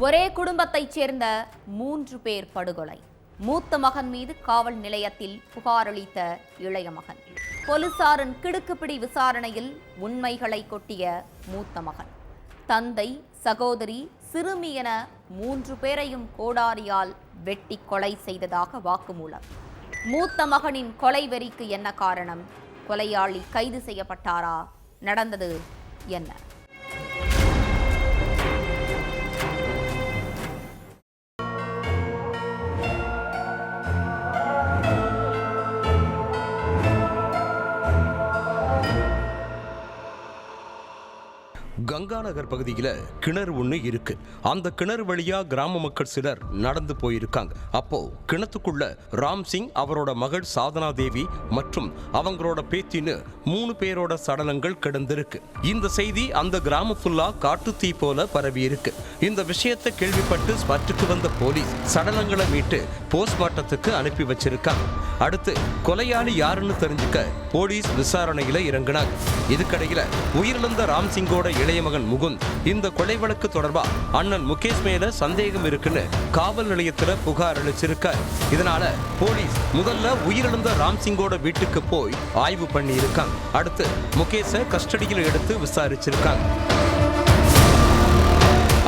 ஒரே குடும்பத்தைச் சேர்ந்த 3 பேர் படுகொலை. மூத்த மகன் மீது காவல் நிலையத்தில் புகார் அளித்த இளைய மகன். போலீசாரின் கிடுக்குப்பிடி விசாரணையில் உண்மைகளை கொட்டிய மூத்த மகன். தந்தை, சகோதரி, சிறுமி என 3 பேரையும் கோடாரியால் வெட்டி கொலை செய்ததாக வாக்குமூலம். மூத்த மகனின் கொலை வெறிக்கு என்ன காரணம்? கொலையாளி கைது செய்யப்பட்டாரா? நடந்தது என்ன? கங்கா நகர் பகுதியில கிணறு ஒண்ணு இருக்கு. அந்த கிணறு வழியா கிராம மக்கள் சிலர் நடந்து போயிருக்காங்க. அப்போ கிணத்துக்குள்ள ராம்சிங், அவரோட மகள் சாதனா தேவி மற்றும் அவங்களோட பேத்தின்னு 3 பேரோட சடலங்கள் கிடந்திருக்கு. இந்த செய்தி அந்த கிராமம் ஃபுல்லா காட்டு தீ போல பரவி இருக்கு. இந்த விஷயத்தை கேள்விப்பட்டு ஸ்பாட்டுக்கு வந்த போலீஸ் சடலங்களை மீட்டு போஸ்ட்மார்ட்டத்துக்கு அனுப்பி வச்சிருக்காங்க. அடுத்து கொலையாளி யாருன்னு தெரிஞ்சுக்க போலீஸ் விசாரணையில இறங்கினாங்க. இதுக்கடையில உயிரிழந்த ராம்சிங்கோட இளைய மகன் முகுந்த் இந்த கொலை வழக்கு தொடர்பா அண்ணன் முகேஷ் மேல சந்தேகம் இருக்குன்னு காவல் நிலையத்துல புகார் அளிச்சிருக்கார். இதனால போலீஸ் முதல்ல உயிரிழந்த ராம்சிங்கோட வீட்டுக்கு போய் ஆய்வு பண்ணி இருக்காங்க. அடுத்து முகேஷை கஸ்டடியில் எடுத்து விசாரிச்சிருக்காங்க.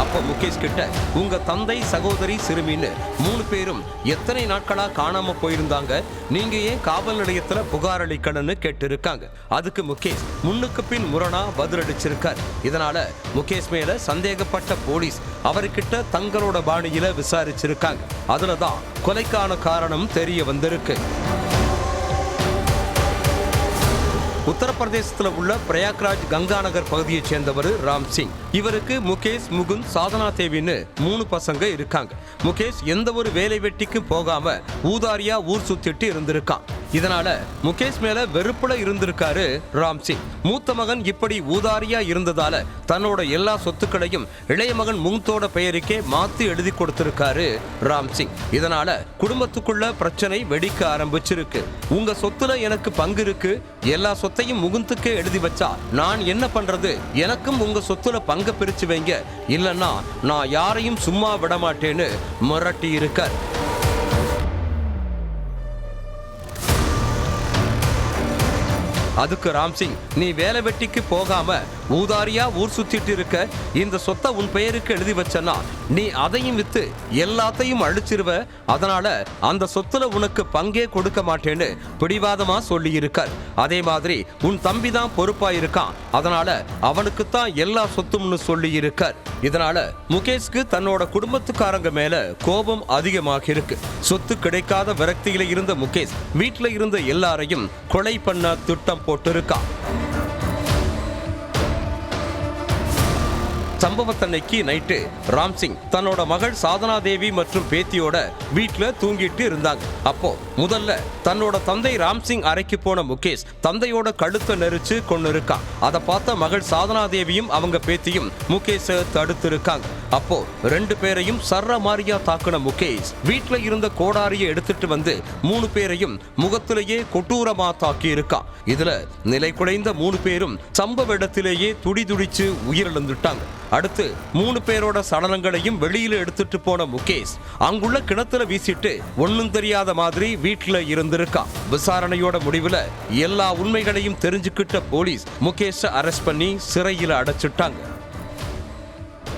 அப்போ முகேஷ் கிட்ட உங்க தந்தை, சகோதரி, சிறுமின்னு 3 பேரும் எத்தனை நாட்களா காணாம போயிருந்தாங்க, நீங்க ஏன் காவல் நிலையத்துல புகார் அளிக்கணும்னு கேட்டு இருக்காங்க. அதுக்கு முகேஷ் முன்னுக்கு பின் முரணா பதிலளிச்சிருக்கார். இதனால முகேஷ் மேல சந்தேகப்பட்ட போலீஸ் அவர்கிட்ட தங்களோட பாணியில விசாரிச்சிருக்காங்க. அதுலதான் கொலைக்கான காரணம் தெரிய வந்திருக்கு. உத்தரப்பிரதேசத்தில் உள்ள பிரயாக்ராஜ் கங்கா நகர் பகுதியைச் சேர்ந்தவர் ராம்சிங். இவருக்கு முகேஷ், முகுந்த், சாதனா தேவின்னு 3 பசங்க இருக்காங்க. முகேஷ் எந்த ஒரு வேலை வெட்டிக்கும் போகாம ஊதாரியா ஊர் சுத்திட்டு இருந்திருக்கான். இதனால முகேஷ் மேல வெறுப்புல இருந்திருக்காரு ராம்சிங். மூத்த மகன் இப்படி ஊதாரியா இருந்ததால தன்னோட எல்லா சொத்துக்களையும் இளைய மகன் முகுந்தோட பெயருக்கே மாத்தி எழுதி கொடுத்திருக்காரு ராம்சிங். இதனால குடும்பத்துக்குள்ள பிரச்சனை வெடிக்க ஆரம்பிச்சிருக்கு. உங்க சொத்துல எனக்கு பங்கு இருக்கு, எல்லா சொத்தையும் முகுந்துக்கே எழுதி வச்சா நான் என்ன பண்றது? எனக்கும் உங்க சொத்துல பங்கு பிரிச்சு வைங்க, இல்லன்னா நான் யாரையும் சும்மா விட மாட்டேன்னு மிரட்டி இருக்கார். அதுக்கு ராம்சிங், நீ வேலை வெட்டிக்கு போகாம ஊதாரியா ஊர் சுத்திட்டு இருக்க, இந்த சொத்தை உன் பெயருக்கு எழுதி வச்சனா நீ அதையும் வித்து எல்லாத்தையும் அழிச்சிருவ, அதனால அந்த சொத்துல உனக்கு பங்கே கொடுக்க மாட்டேன்னு பிடிவாதமா சொல்லி இருக்கார். அதே மாதிரி உன் தம்பி தான் பொறுப்பா இருக்கான், அதனால அவனுக்குத்தான் எல்லா சொத்தும்னு சொல்லி இருக்கார். இதனால முகேஷ்க்கு தன்னோட குடும்பத்துக்காரங்க மேல கோபம் அதிகமாக இருக்கு. சொத்து கிடைக்காத விரக்தியில இருந்த முகேஷ் வீட்டுல இருந்த எல்லாரையும் கொலை பண்ண திட்டம் போட்டிருக்கான். சம்பவத்தன்னைக்கு நைட்டு ராம்சிங் தன்னோட மகள் சாதனா தேவி மற்றும் பேத்தியோட வீட்டுல தூங்கிட்டு இருந்தாங்க. அப்போ முதல்ல தன்னோட தந்தை ராம்சிங் அறைக்கு போன முகேஷ் தந்தையோட கழுத்தை நெரிச்சு கொண்டு இருக்கான். அதை பார்த்த மகள் சாதனா தேவியும் அவங்க பேத்தியும் முகேஷை தடுத்து இருக்காங்க. அப்போ 2 பேரையும் சர்ற மாரியா தாக்குன முகேஷ் வீட்டுல இருந்த கோடாரியை எடுத்துட்டு வந்து 3 பேரையும் முகத்திலேயே கொடூரமா தாக்கி இருக்கான். இதுல நிலை குலைந்த 3 பேரும் சம்பவ இடத்திலேயே துடிதுடிச்சு உயிரிழந்துட்டாங்க. அடுத்து 3 பேரோட சடலங்களையும் வெளியில எடுத்துட்டு போன முகேஷ் அங்குள்ள கிணத்துல வீசிட்டு ஒன்னும் தெரியாத மாதிரி வீட்டுல இருந்திருக்கான். விசாரணையோட முடிவுல எல்லா உண்மைகளையும் தெரிஞ்சுக்கிட்ட போலீஸ் முகேஷை அரெஸ்ட் பண்ணி சிறையில அடைச்சிட்டாங்க.